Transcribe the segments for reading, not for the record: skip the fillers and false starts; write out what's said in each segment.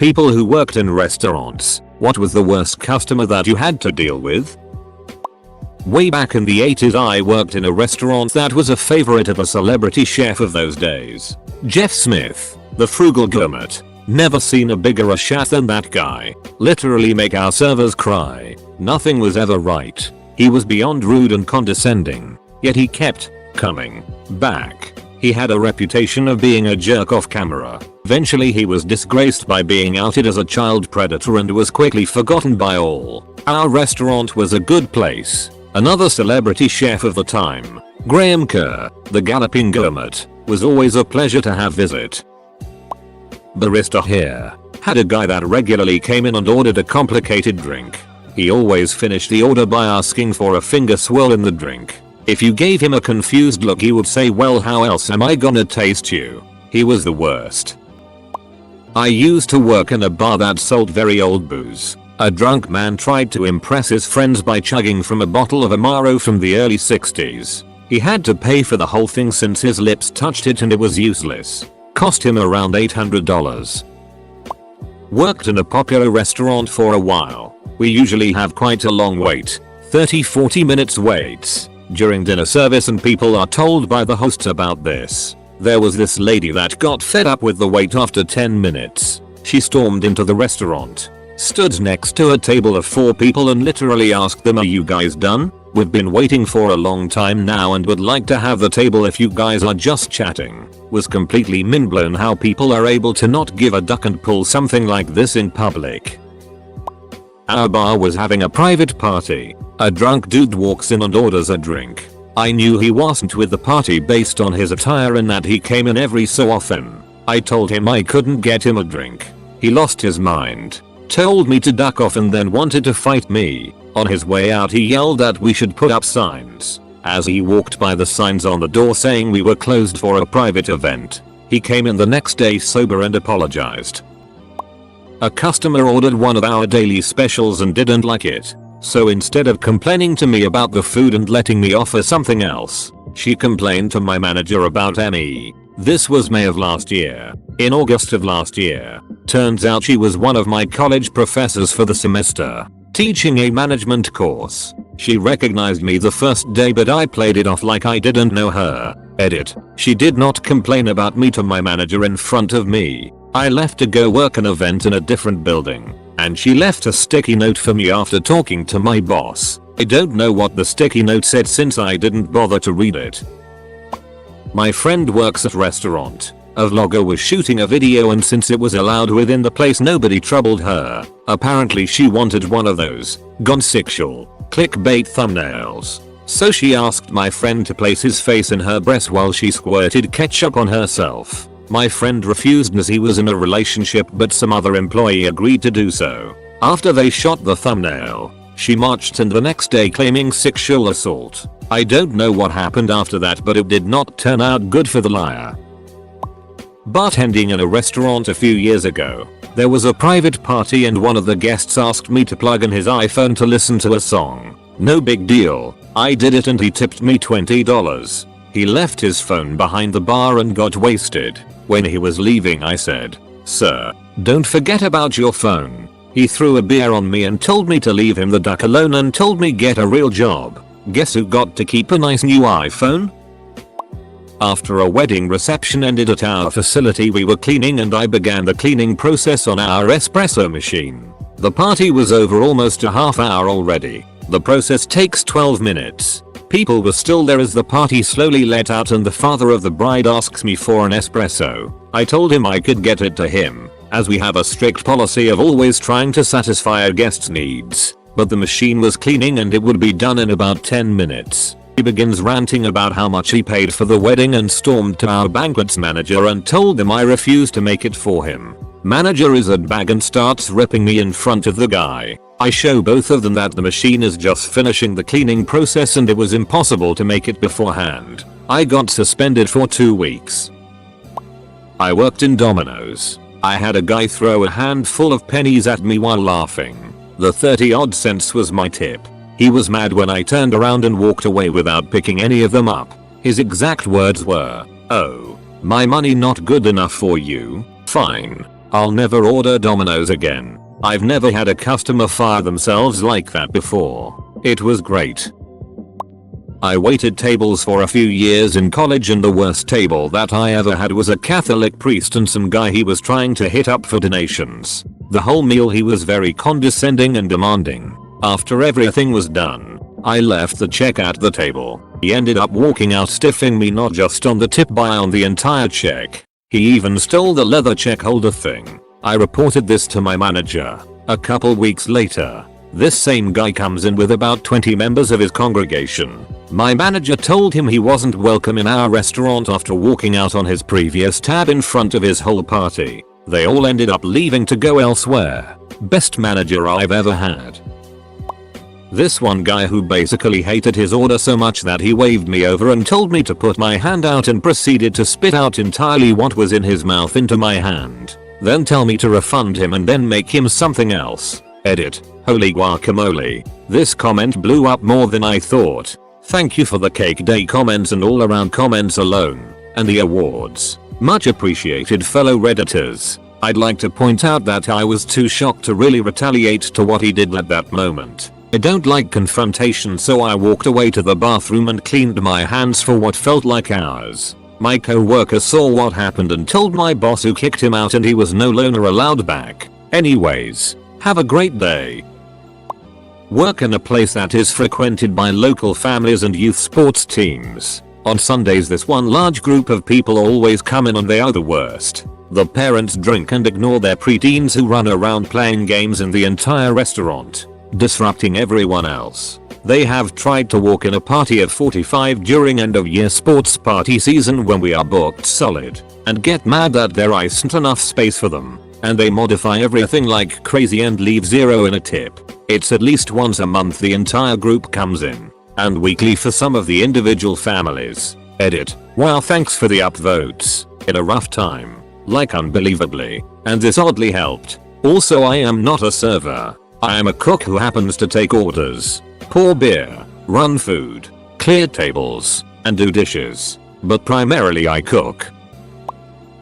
People who worked in restaurants, what was the worst customer that you had to deal with? Way back in the 80s I worked in a restaurant that was a favorite of a celebrity chef of those days. Jeff Smith, the frugal gourmet. Never seen a bigger shat than that guy. Literally make our servers cry. Nothing was ever right. He was beyond rude and condescending. Yet he kept coming back. He had a reputation of being a jerk off camera. Eventually he was disgraced by being outed as a child predator and was quickly forgotten by all. Our restaurant was a good place. Another celebrity chef of the time, Graham Kerr, the galloping gourmet, was always a pleasure to have visit. Barista here. Had a guy that regularly came in and ordered a complicated drink. He always finished the order by asking for a finger swirl in the drink. If you gave him a confused look he would say, well, how else am I gonna taste you? He was the worst. I used to work in a bar that sold very old booze. A drunk man tried to impress his friends by chugging from a bottle of Amaro from the early 60s. He had to pay for the whole thing since his lips touched it and it was useless. Cost him around $800. Worked in a popular restaurant for a while. We usually have quite a long wait. 30-40 minutes waits during dinner service, and people are told by the hosts about this. There was this lady that got fed up with the wait after 10 minutes. She stormed into the restaurant, stood next to a table of 4 people and literally asked them, are you guys done? We've been waiting for a long time now and would like to have the table if you guys are just chatting. Was completely mind-blown how people are able to not give a duck and pull something like this in public. Our bar was having a private party. A drunk dude walks in and orders a drink. I knew he wasn't with the party based on his attire and that he came in every so often. I told him I couldn't get him a drink. He lost his mind, told me to duck off and then wanted to fight me. On his way out he yelled that we should put up signs. As he walked by the signs on the door saying we were closed for a private event, he came in the next day sober and apologized. A customer ordered one of our daily specials and didn't like it. So instead of complaining to me about the food and letting me offer something else, she complained to my manager about me. This was May of last year. In August of last year, turns out she was one of my college professors for the semester, teaching a management course. She recognized me the first day but I played it off like I didn't know her. Edit. She did not complain about me to my manager in front of me. I left to go work an event in a different building, and she left a sticky note for me after talking to my boss. I don't know what the sticky note said since I didn't bother to read it. My friend works at a restaurant. A vlogger was shooting a video and since it was allowed within the place nobody troubled her. Apparently she wanted one of those gone sexual clickbait thumbnails. So she asked my friend to place his face in her breast while she squirted ketchup on herself. My friend refused as he was in a relationship but some other employee agreed to do so. After they shot the thumbnail, she marched in the next day claiming sexual assault. I don't know what happened after that but it did not turn out good for the liar. Bartending in a restaurant a few years ago. There was a private party and one of the guests asked me to plug in his iPhone to listen to a song. No big deal. I did it and he tipped me $20. He left his phone behind the bar and got wasted. When he was leaving I said, "Sir, don't forget about your phone." He threw a beer on me and told me to leave him the duck alone and told me get a real job. Guess who got to keep a nice new iPhone? After a wedding reception ended at our facility we were cleaning and I began the cleaning process on our espresso machine. The party was over almost a half hour already. The process takes 12 minutes. People were still there as the party slowly let out and the father of the bride asks me for an espresso. I told him I could get it to him, as we have a strict policy of always trying to satisfy our guests' needs. But the machine was cleaning and it would be done in about 10 minutes. He begins ranting about how much he paid for the wedding and stormed to our banquets manager and told them I refused to make it for him. Manager is a bag and starts ripping me in front of the guy. I show both of them that the machine is just finishing the cleaning process and it was impossible to make it beforehand. I got suspended for 2 weeks. I worked in Domino's. I had a guy throw a handful of pennies at me while laughing. The 30 odd cents was my tip. He was mad when I turned around and walked away without picking any of them up. His exact words were, "Oh, my money not good enough for you? Fine. I'll never order Domino's again. I've never had a customer fire themselves like that before. It was great. I waited tables for a few years in college and the worst table that I ever had was a Catholic priest and some guy he was trying to hit up for donations. The whole meal he was very condescending and demanding. After everything was done, I left the check at the table. He ended up walking out stiffing me not just on the tip but on the entire check. He even stole the leather check holder thing. I reported this to my manager. A couple weeks later, this same guy comes in with about 20 members of his congregation. My manager told him he wasn't welcome in our restaurant after walking out on his previous tab in front of his whole party. They all ended up leaving to go elsewhere. Best manager I've ever had. This one guy who basically hated his order so much that he waved me over and told me to put my hand out and proceeded to spit out entirely what was in his mouth into my hand. Then tell me to refund him and then make him something else. Edit. Holy guacamole. This comment blew up more than I thought. Thank you for the cake day comments and all around comments alone. And the awards. Much appreciated fellow redditors. I'd like to point out that I was too shocked to really retaliate to what he did at that moment. I don't like confrontation, so I walked away to the bathroom and cleaned my hands for what felt like hours. My co-worker saw what happened and told my boss, who kicked him out, and he was no longer allowed back. Anyways, have a great day. Work in a place that is frequented by local families and youth sports teams. On Sundays this one large group of people always come in and they are the worst. The parents drink and ignore their preteens who run around playing games in the entire restaurant, disrupting everyone else. They have tried to walk in a party of 45 during end of year sports party season when we are booked solid, and get mad that there isn't enough space for them, and they modify everything like crazy and leave zero in a tip. It's at least once a month the entire group comes in, and weekly for some of the individual families. Edit. Wow, thanks for the upvotes. In a rough time. Like unbelievably. And this oddly helped. Also, I am not a server. I am a cook who happens to take orders, pour beer, run food, clear tables, and do dishes. But primarily I cook.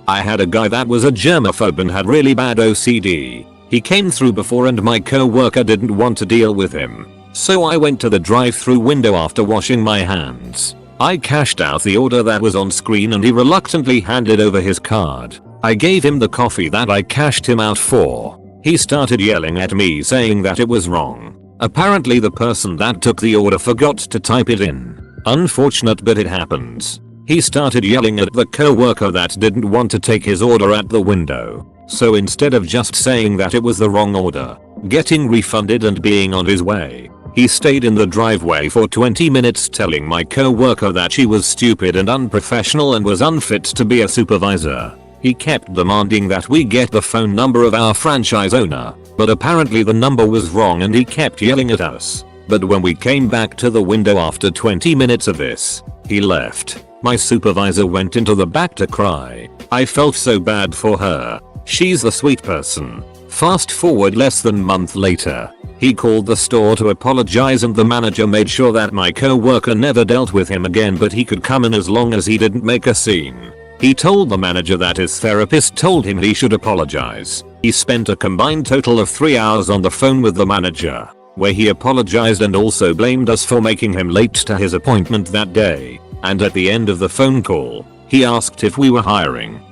I had a guy that was a germaphobe and had really bad OCD. He came through before and my co-worker didn't want to deal with him. So I went to the drive-through window after washing my hands. I cashed out the order that was on screen and he reluctantly handed over his card. I gave him the coffee that I cashed him out for. He started yelling at me saying that it was wrong. Apparently the person that took the order forgot to type it in. Unfortunate, but it happens. He started yelling at the co-worker that didn't want to take his order at the window. So instead of just saying that it was the wrong order, getting refunded and being on his way, he stayed in the driveway for 20 minutes telling my co-worker that she was stupid and unprofessional and was unfit to be a supervisor. He kept demanding that we get the phone number of our franchise owner, but apparently the number was wrong and he kept yelling at us. But when we came back to the window after 20 minutes of this, he left. My supervisor went into the back to cry. I felt so bad for her. She's the sweet person. Fast forward less than a month later. He called the store to apologize and the manager made sure that my co-worker never dealt with him again, but he could come in as long as he didn't make a scene. He told the manager that his therapist told him he should apologize. He spent a combined total of 3 hours on the phone with the manager, where he apologized and also blamed us for making him late to his appointment that day. And at the end of the phone call, he asked if we were hiring.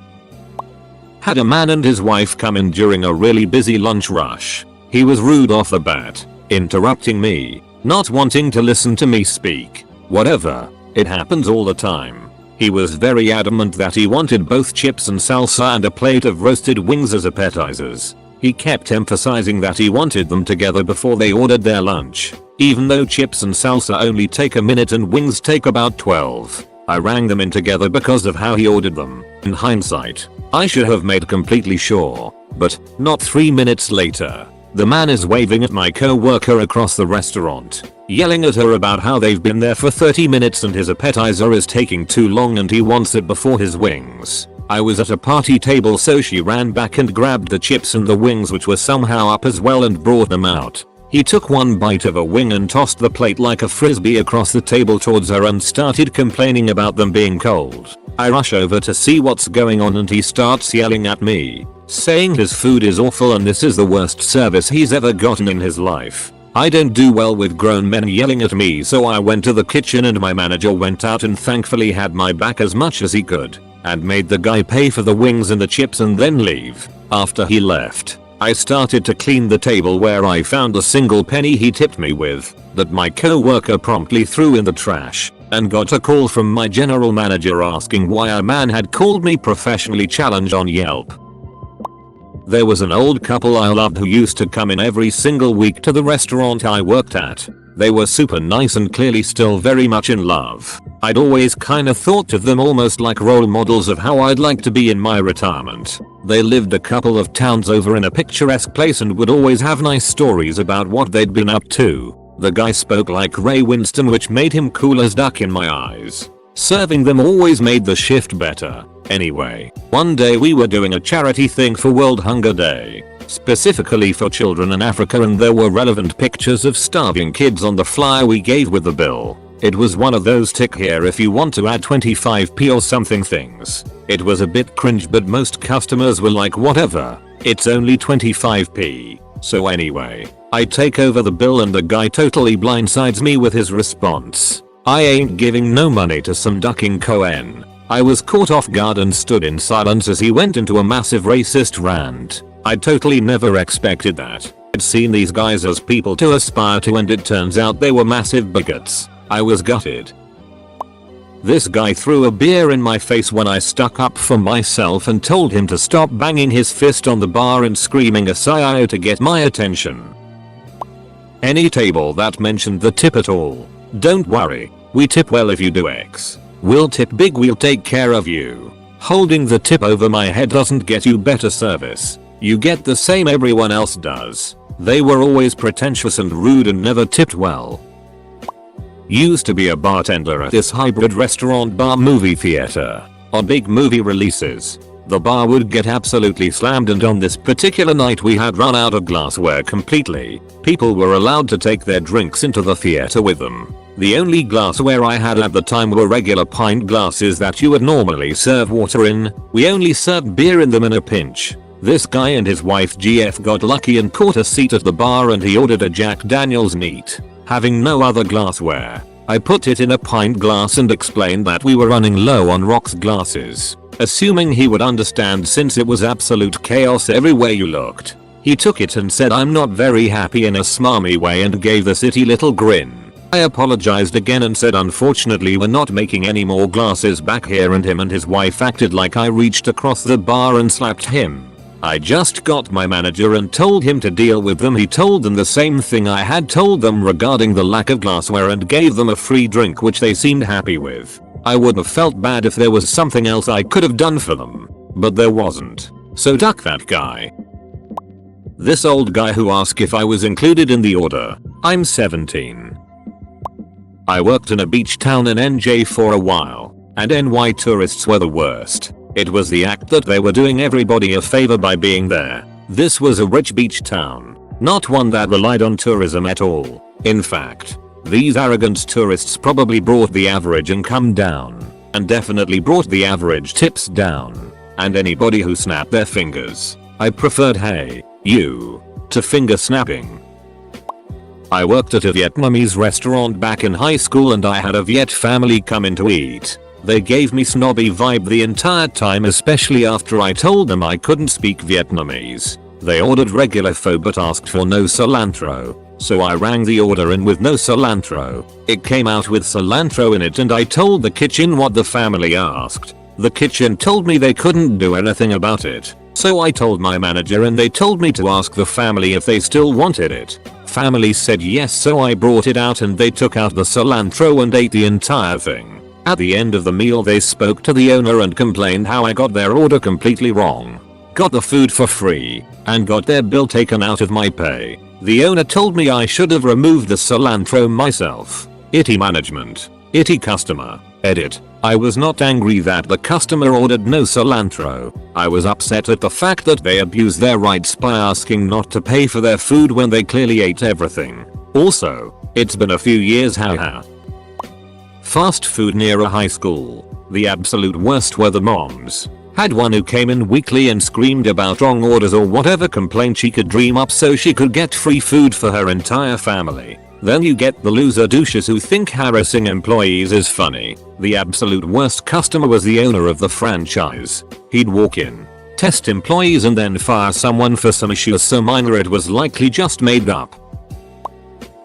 Had a man and his wife come in during a really busy lunch rush. He was rude off the bat, interrupting me, not wanting to listen to me speak. Whatever, it happens all the time. He was very adamant that he wanted both chips and salsa and a plate of roasted wings as appetizers. He kept emphasizing that he wanted them together before they ordered their lunch, even though chips and salsa only take a minute and wings take about 12. I rang them in together because of how he ordered them. In hindsight, I should have made completely sure, but not 3 minutes later, the man is waving at my co-worker across the restaurant, yelling at her about how they've been there for 30 minutes and his appetizer is taking too long and he wants it before his wings. I was at a party table, so she ran back and grabbed the chips and the wings, which were somehow up as well, and brought them out. He took one bite of a wing and tossed the plate like a frisbee across the table towards her and started complaining about them being cold. I rush over to see what's going on and he starts yelling at me, saying his food is awful and this is the worst service he's ever gotten in his life. I don't do well with grown men yelling at me, so I went to the kitchen and my manager went out and thankfully had my back as much as he could and made the guy pay for the wings and the chips and then leave. After he left, I started to clean the table where I found a single penny he tipped me with that my co-worker promptly threw in the trash, and got a call from my general manager asking why a man had called me professionally challenged on Yelp. There was an old couple I loved who used to come in every single week to the restaurant I worked at. They were super nice and clearly still very much in love. I'd always kinda thought of them almost like role models of how I'd like to be in my retirement. They lived a couple of towns over in a picturesque place and would always have nice stories about what they'd been up to. The guy spoke like Ray Winston, which made him cool as duck in my eyes. Serving them always made the shift better. Anyway, one day we were doing a charity thing for World Hunger Day, specifically for children in Africa, and there were relevant pictures of starving kids on the flyer we gave with the bill. It was one of those tick here if you want to add 25p or something things. It was a bit cringe, but most customers were like whatever, it's only 25p. So anyway, I take over the bill and the guy totally blindsides me with his response, "I ain't giving no money to some ducking Cohen." I was caught off guard and stood in silence as he went into a massive racist rant. I totally never expected that. I'd seen these guys as people to aspire to, and it turns out they were massive bigots. I was gutted. This guy threw a beer in my face when I stuck up for myself and told him to stop banging his fist on the bar and screaming a CIO to get my attention. Any table that mentioned the tip at all, don't worry, we tip well if you do X. We'll tip big, we'll take care of you. Holding the tip over my head doesn't get you better service. You get the same everyone else does. They were always pretentious and rude and never tipped well. Used to be a bartender at this hybrid restaurant bar movie theater. On big movie releases, the bar would get absolutely slammed, and on this particular night we had run out of glassware completely. People were allowed to take their drinks into the theater with them. The only glassware I had at the time were regular pint glasses that you would normally serve water in. We only served beer in them in a pinch. This guy and his wife GF got lucky and caught a seat at the bar, and he ordered a Jack Daniels neat. Having no other glassware, I put it in a pint glass and explained that we were running low on rocks glasses, assuming he would understand since it was absolute chaos everywhere you looked. He took it and said I'm not very happy in a smarmy way and gave the city little grin. I apologized again and said unfortunately we're not making any more glasses back here, and him and his wife acted like I reached across the bar and slapped him. I just got my manager and told him to deal with them. He told them the same thing I had told them regarding the lack of glassware and gave them a free drink, which they seemed happy with. I would have felt bad if there was something else I could have done for them, but there wasn't. So duck that guy. This old guy who asked if I was included in the order. I'm 17. I worked in a beach town in NJ for a while, and NY tourists were the worst. It was the act that they were doing everybody a favor by being there. This was a rich beach town, not one that relied on tourism at all. In fact, these arrogant tourists probably brought the average income down, and definitely brought the average tips down. And anybody who snapped their fingers, I preferred "hey, you" to finger snapping. I worked at a Vietnamese restaurant back in high school, and I had a Viet family come in to eat. They gave me snobby vibe the entire time, especially after I told them I couldn't speak Vietnamese. They ordered regular pho but asked for no cilantro, so I rang the order in with no cilantro. It came out with cilantro in it, and I told the kitchen what the family asked. The kitchen told me they couldn't do anything about it. So I told my manager and they told me to ask the family if they still wanted it. Family said yes, so I brought it out and they took out the cilantro and ate the entire thing. At the end of the meal they spoke to the owner and complained how I got their order completely wrong. Got the food for free, and got their bill taken out of my pay. The owner told me I should have removed the cilantro myself. Itty management. Itty customer. Edit. I was not angry that the customer ordered no cilantro. I was upset at the fact that they abused their rights by asking not to pay for their food when they clearly ate everything. Also, it's been a few years, haha. Fast food near a high school. The absolute worst were the moms. Had one who came in weekly and screamed about wrong orders or whatever complaint she could dream up so she could get free food for her entire family. Then you get the loser douches who think harassing employees is funny. The absolute worst customer was the owner of the franchise. He'd walk in, test employees and then fire someone for some issues so minor it was likely just made up.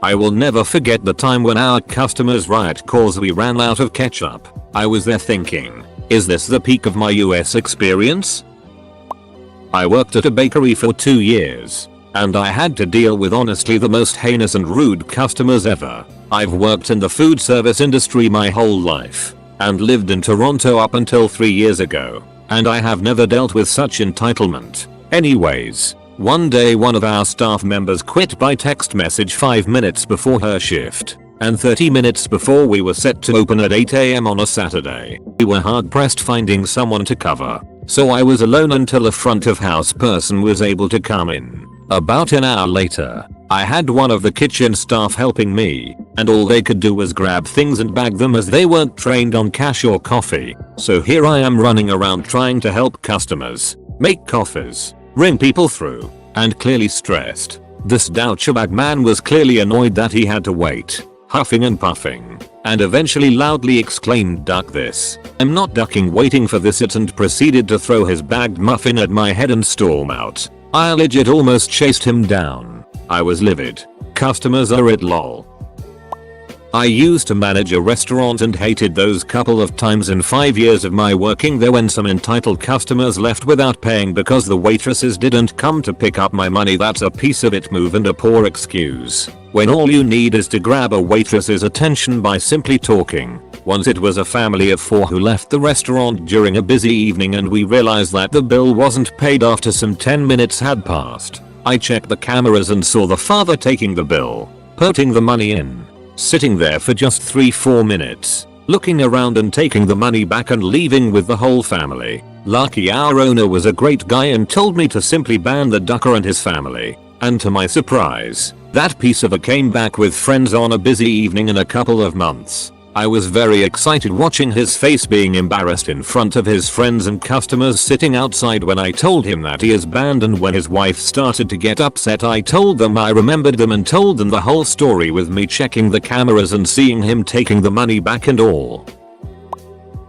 I will never forget the time when our customers riot cause we ran out of ketchup. I was there thinking, is this the peak of my US experience? I worked at a bakery for 2 years. And I had to deal with honestly the most heinous and rude customers ever. I've worked in the food service industry my whole life and lived in Toronto up until 3 years ago, and I have never dealt with such entitlement. Anyways, one day one of our staff members quit by text message 5 minutes before her shift and 30 minutes before we were set to open at 8 AM on a Saturday. We were hard pressed finding someone to cover, so I was alone until a front of house person was able to come in. About an hour later, I had one of the kitchen staff helping me, and all they could do was grab things and bag them as they weren't trained on cash or coffee. So here I am running around trying to help customers, make coffees, ring people through, and clearly stressed. This douchebag man was clearly annoyed that he had to wait, huffing and puffing, and eventually loudly exclaimed, "Duck this." "I'm not ducking waiting for this it," and proceeded to throw his bagged muffin at my head and storm out. I legit almost chased him down. I was livid. Customers are it lol. I used to manage a restaurant and hated those couple of times in 5 years of my working there when some entitled customers left without paying because the waitresses didn't come to pick up my money. That's a piece of it move and a poor excuse, when all you need is to grab a waitress's attention by simply talking. Once it was a family of 4 who left the restaurant during a busy evening and we realized that the bill wasn't paid after some 10 minutes had passed. I checked the cameras and saw the father taking the bill, putting the money in, sitting there for just 3-4 minutes, looking around and taking the money back and leaving with the whole family. Lucky our owner was a great guy and told me to simply ban the ducker and his family. And to my surprise, that piece of a came back with friends on a busy evening in a couple of months. I was very excited watching his face being embarrassed in front of his friends and customers sitting outside when I told him that he is banned, and when his wife started to get upset I told them I remembered them and told them the whole story with me checking the cameras and seeing him taking the money back and all.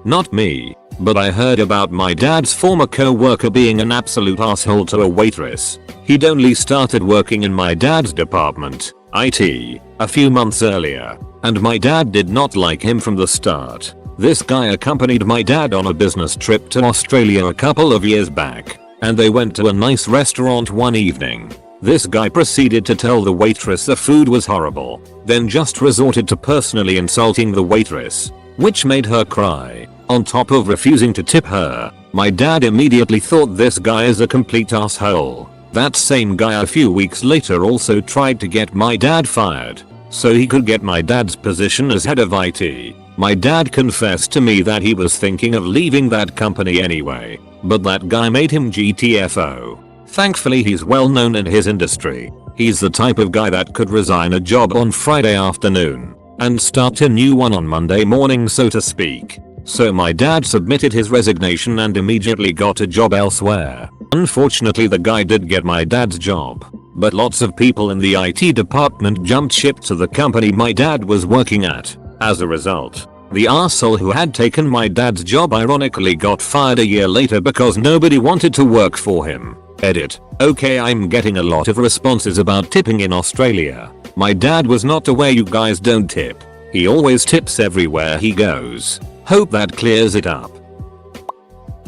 Not me, but I heard about my dad's former co-worker being an absolute asshole to a waitress. He'd only started working in my dad's department, IT, a few months earlier, and my dad did not like him from the start. This guy accompanied my dad on a business trip to Australia a couple of years back, and they went to a nice restaurant one evening. This guy proceeded to tell the waitress the food was horrible, then just resorted to personally insulting the waitress, which made her cry. On top of refusing to tip her, my dad immediately thought this guy is a complete asshole. That same guy a few weeks later also tried to get my dad fired, so he could get my dad's position as head of IT. My dad confessed to me that he was thinking of leaving that company anyway, but that guy made him GTFO. Thankfully he's well known in his industry. He's the type of guy that could resign a job on Friday afternoon and start a new one on Monday morning, so to speak. So my dad submitted his resignation and immediately got a job elsewhere. Unfortunately the guy did get my dad's job, but lots of people in the IT department jumped ship to the company my dad was working at. As a result, the arsehole who had taken my dad's job ironically got fired a year later because nobody wanted to work for him. Edit. Okay, I'm getting a lot of responses about tipping in Australia. My dad was not aware you guys don't tip. He always tips everywhere he goes. Hope that clears it up.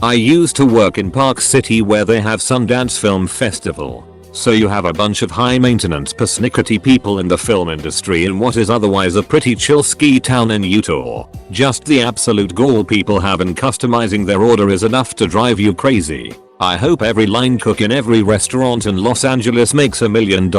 I used to work in Park City where they have Sundance Film Festival. So you have a bunch of high maintenance persnickety people in the film industry in what is otherwise a pretty chill ski town in Utah. Just the absolute gall people have in customizing their order is enough to drive you crazy. I hope every line cook in every restaurant in Los Angeles makes $1 million.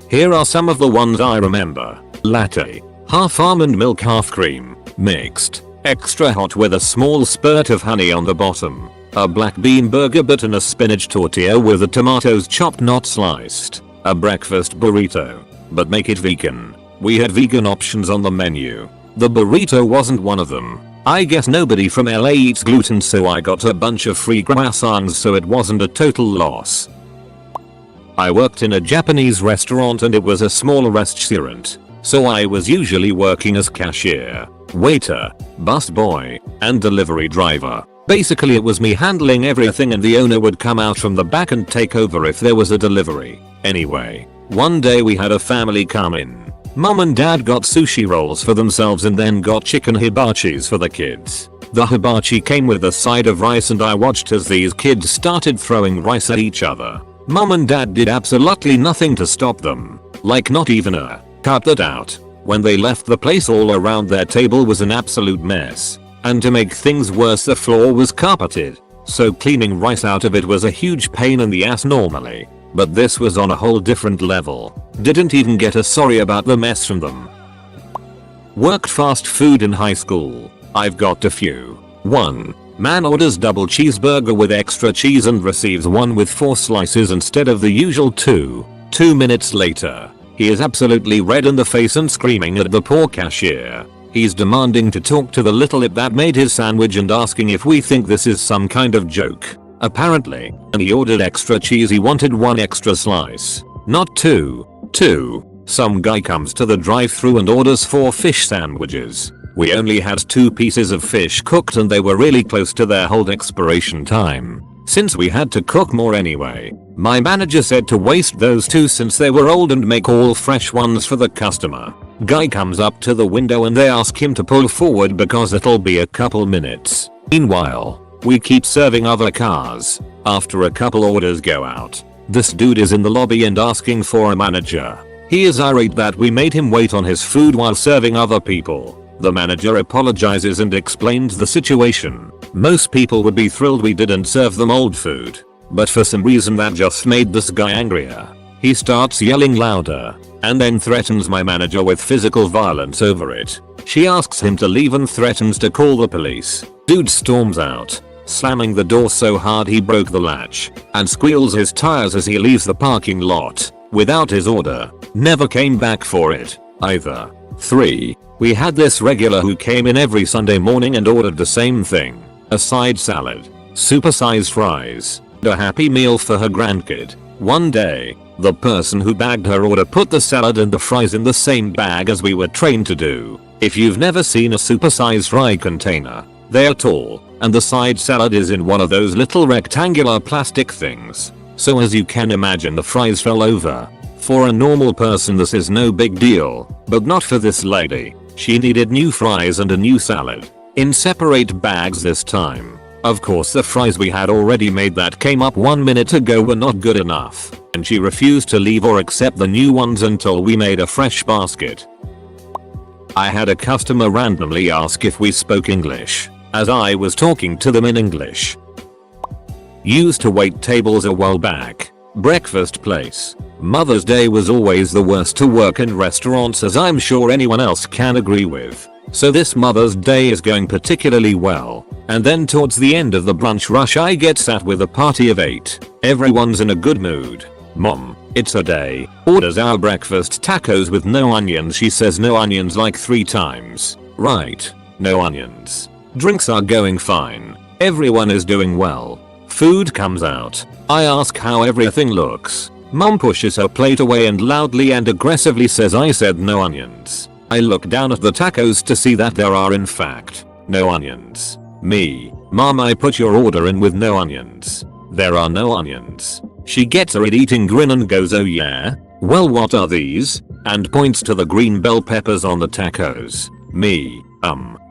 Here are some of the ones I remember. Latte. Half almond milk, half cream. Mixed. Extra hot with a small spurt of honey on the bottom. A black bean burger but in a spinach tortilla with the tomatoes chopped not sliced. A breakfast burrito. But make it vegan. We had vegan options on the menu. The burrito wasn't one of them. I guess nobody from LA eats gluten, so I got a bunch of free croissants, so it wasn't a total loss. I worked in a Japanese restaurant and it was a small restaurant, so I was usually working as cashier, waiter, busboy, and delivery driver. Basically it was me handling everything and the owner would come out from the back and take over if there was a delivery. Anyway, one day we had a family come in. Mom and dad got sushi rolls for themselves and then got chicken hibachis for the kids. The hibachi came with a side of rice and I watched as these kids started throwing rice at each other. Mom and dad did absolutely nothing to stop them. Like not even a cut that out. When they left, the place all around their table was an absolute mess. And to make things worse, the floor was carpeted. So cleaning rice out of it was a huge pain in the ass normally. But this was on a whole different level. Didn't even get a sorry about the mess from them. Worked fast food in high school. I've got a few. 1. Man orders double cheeseburger with extra cheese and receives one with 4 slices instead of the usual 2. 2 minutes later, he is absolutely red in the face and screaming at the poor cashier. He's demanding to talk to the little ip that made his sandwich and asking if we think this is some kind of joke. Apparently, and he ordered extra cheese, he wanted 1 extra slice, not 2. 2. Some guy comes to the drive-thru and orders 4 fish sandwiches. We only had 2 pieces of fish cooked and they were really close to their hold expiration time. Since we had to cook more anyway, my manager said to waste those 2 since they were old and make all fresh ones for the customer. Guy comes up to the window and they ask him to pull forward because it'll be a couple minutes. Meanwhile, we keep serving other cars. After a couple orders go out, this dude is in the lobby and asking for a manager. He is irate that we made him wait on his food while serving other people. The manager apologizes and explains the situation. Most people would be thrilled we didn't serve them old food. But for some reason that just made this guy angrier. He starts yelling louder and then threatens my manager with physical violence over it. She asks him to leave and threatens to call the police. Dude storms out, slamming the door so hard he broke the latch, and squeals his tires as he leaves the parking lot without his order. Never came back for it either. 3. We had this regular who came in every Sunday morning and ordered the same thing. A side salad, supersized fries, and a happy meal for her grandkid. One day, the person who bagged her order put the salad and the fries in the same bag as we were trained to do. If you've never seen a supersized fry container, they're tall, and the side salad is in one of those little rectangular plastic things. So as you can imagine, the fries fell over. For a normal person this is no big deal, but not for this lady. She needed new fries and a new salad, in separate bags this time. Of course the fries we had already made that came up 1 minute ago were not good enough, and she refused to leave or accept the new ones until we made a fresh basket. I had a customer randomly ask if we spoke English, as I was talking to them in English. Used to wait tables a while back. Breakfast place. Mother's Day was always the worst to work in restaurants, as I'm sure anyone else can agree with. So this Mother's Day is going particularly well. And then towards the end of the brunch rush I get sat with a party of 8. Everyone's in a good mood. Mom, it's her day, orders our breakfast tacos with no onions. She says no onions like 3 times. Right, no onions. Drinks are going fine. Everyone is doing well. Food comes out. I ask how everything looks. Mom pushes her plate away and loudly and aggressively says I said no onions. I look down at the tacos to see that there are in fact no onions. Me, Mom, I put your order in with no onions. There are no onions. She gets a eating grin and goes, oh yeah? Well, what are these? And points to the green bell peppers on the tacos. Me,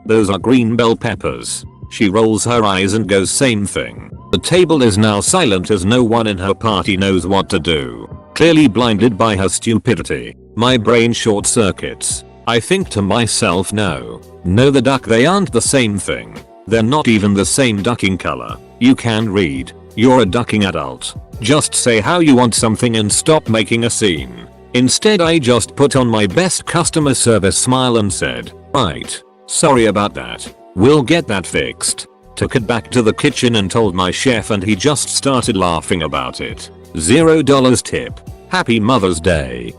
those are green bell peppers. She rolls her eyes and goes, same thing. The table is now silent as no one in her party knows what to do. Clearly blinded by her stupidity, my brain short circuits. I think to myself, no, the duck, they aren't the same thing. They're not even the same ducking color. You can read. You're a ducking adult. Just say how you want something and stop making a scene. Instead I just put on my best customer service smile and said, right, sorry about that. We'll get that fixed. Took it back to the kitchen and told my chef and he just started laughing about it. $0 tip. Happy Mother's Day.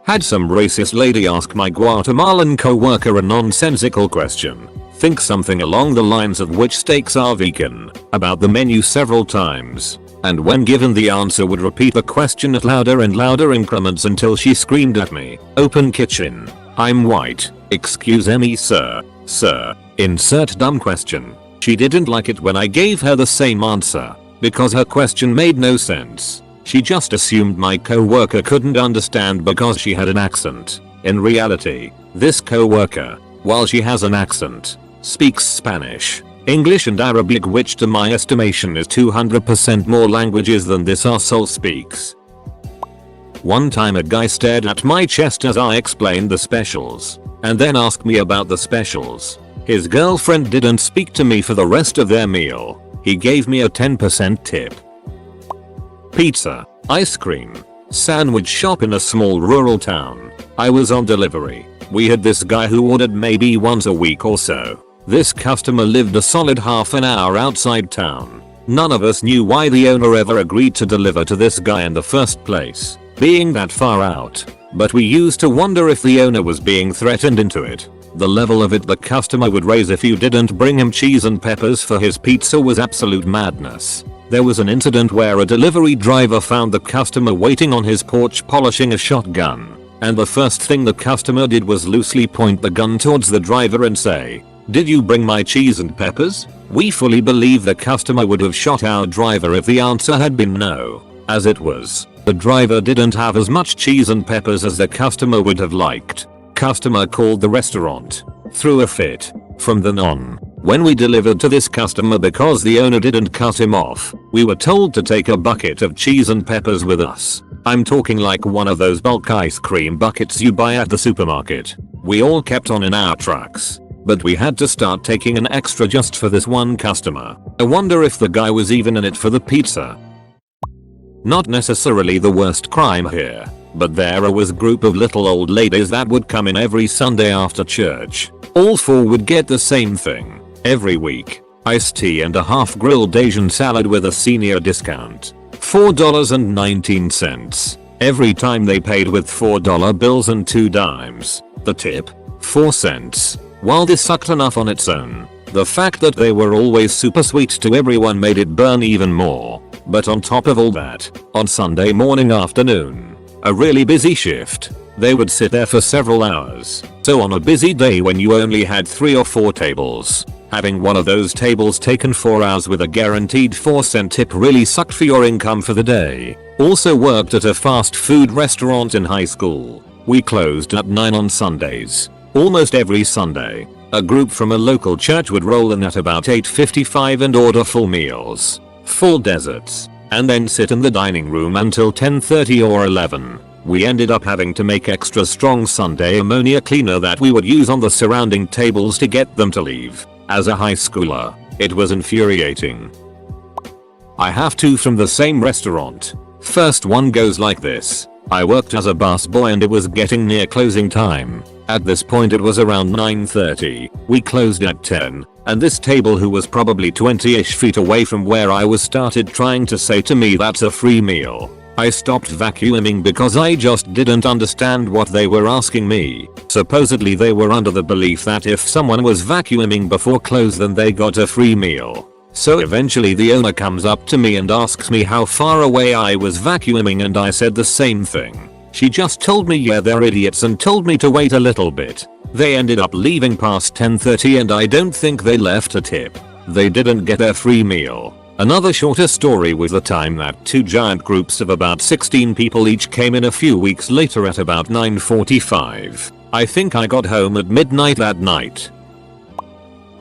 Had some racist lady ask my Guatemalan co-worker a nonsensical question. think something along the lines of which steaks are vegan, about the menu several times, and when given the answer would repeat the question at louder and louder increments until she screamed at me, "Open kitchen. I'm white. Excuse me sir. Sir. Insert dumb question." She didn't like it when I gave her the same answer, because her question made no sense. She just assumed my co-worker couldn't understand because she had an accent. In reality, this co-worker, while she has an accent, speaks Spanish, English and Arabic, which to my estimation is 200% more languages than this arsehole speaks. One time a guy stared at my chest as I explained the specials, and then asked me about the specials. His girlfriend didn't speak to me for the rest of their meal. He gave me a 10% tip. Pizza, ice cream, sandwich shop in a small rural town. I was on delivery. We had this guy who ordered maybe once a week or so. This customer lived a solid half an hour outside town. None of us knew why the owner ever agreed to deliver to this guy in the first place, being that far out. But we used to wonder if the owner was being threatened into it. The level of it the customer would raise if you didn't bring him cheese and peppers for his pizza was absolute madness. There was an incident where a delivery driver found the customer waiting on his porch polishing a shotgun, and the first thing the customer did was loosely point the gun towards the driver and say, "Did you bring my cheese and peppers?" We fully believe the customer would have shot our driver if the answer had been no. As it was, the driver didn't have as much cheese and peppers as the customer would have liked. Customer called the restaurant, threw a fit. From then on, when we delivered to this customer because the owner didn't cut him off, we were told to take a bucket of cheese and peppers with us. I'm talking like one of those bulk ice cream buckets you buy at the supermarket. We all kept on in our trucks, but we had to start taking an extra just for this one customer. I wonder if the guy was even in it for the pizza. Not necessarily the worst crime here, but there was a group of little old ladies that would come in every Sunday after church. All four would get the same thing every week: iced tea and a half grilled Asian salad with a senior discount. $4.19. Every time they paid with $4 bills and 2 dimes. The tip? 4 cents. While this sucked enough on its own, the fact that they were always super sweet to everyone made it burn even more. But on top of all that, on Sunday morning afternoon, a really busy shift, they would sit there for several hours. So on a busy day when you only had 3 or 4 tables, having one of those tables taken 4 hours with a guaranteed 4-cent tip really sucked for your income for the day. Also worked at a fast food restaurant in high school. We closed at 9 on Sundays. Almost every Sunday, a group from a local church would roll in at about 8:55 and order full meals, full desserts, and then sit in the dining room until 10:30 or 11. We ended up having to make extra strong Sunday ammonia cleaner that we would use on the surrounding tables to get them to leave. As a high schooler, it was infuriating. I have 2 from the same restaurant. First one goes like this. I worked as a busboy and it was getting near closing time. At this point it was around 9:30. We closed at 10, and this table, who was probably 20-ish feet away from where I was, started trying to say to me that's a free meal. I stopped vacuuming because I just didn't understand what they were asking me. Supposedly they were under the belief that if someone was vacuuming before close then they got a free meal. So eventually the owner comes up to me and asks me how far away I was vacuuming, and I said the same thing. She just told me yeah, they're idiots, and told me to wait a little bit. They ended up leaving past 10:30 and I don't think they left a tip. They didn't get their free meal. Another shorter story was the time that 2 giant groups of about 16 people each came in a few weeks later at about 9:45. I think I got home at midnight that night.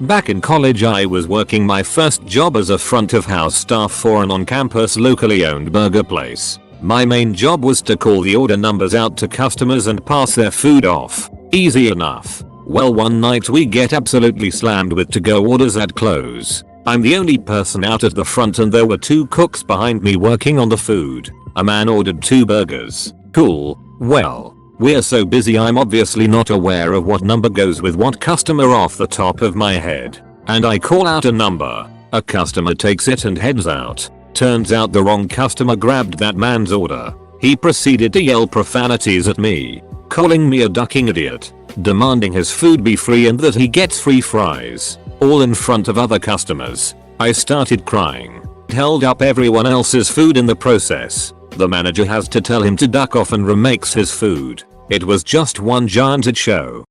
Back in college I was working my first job as a front of house staff for an on-campus locally owned burger place. My main job was to call the order numbers out to customers and pass their food off. Easy enough. Well, one night we get absolutely slammed with to-go orders at close. I'm the only person out at the front and there were 2 cooks behind me working on the food. A man ordered 2 burgers. Cool. Well, we're so busy I'm obviously not aware of what number goes with what customer off the top of my head. And I call out a number. A customer takes it and heads out. Turns out the wrong customer grabbed that man's order. He proceeded to yell profanities at me, calling me a ducking idiot. demanding his food be free and that he gets free fries, all in front of other customers. I started crying. It held up everyone else's food in the process. The manager has to tell him to duck off and remakes his food. It was just one giant shit show.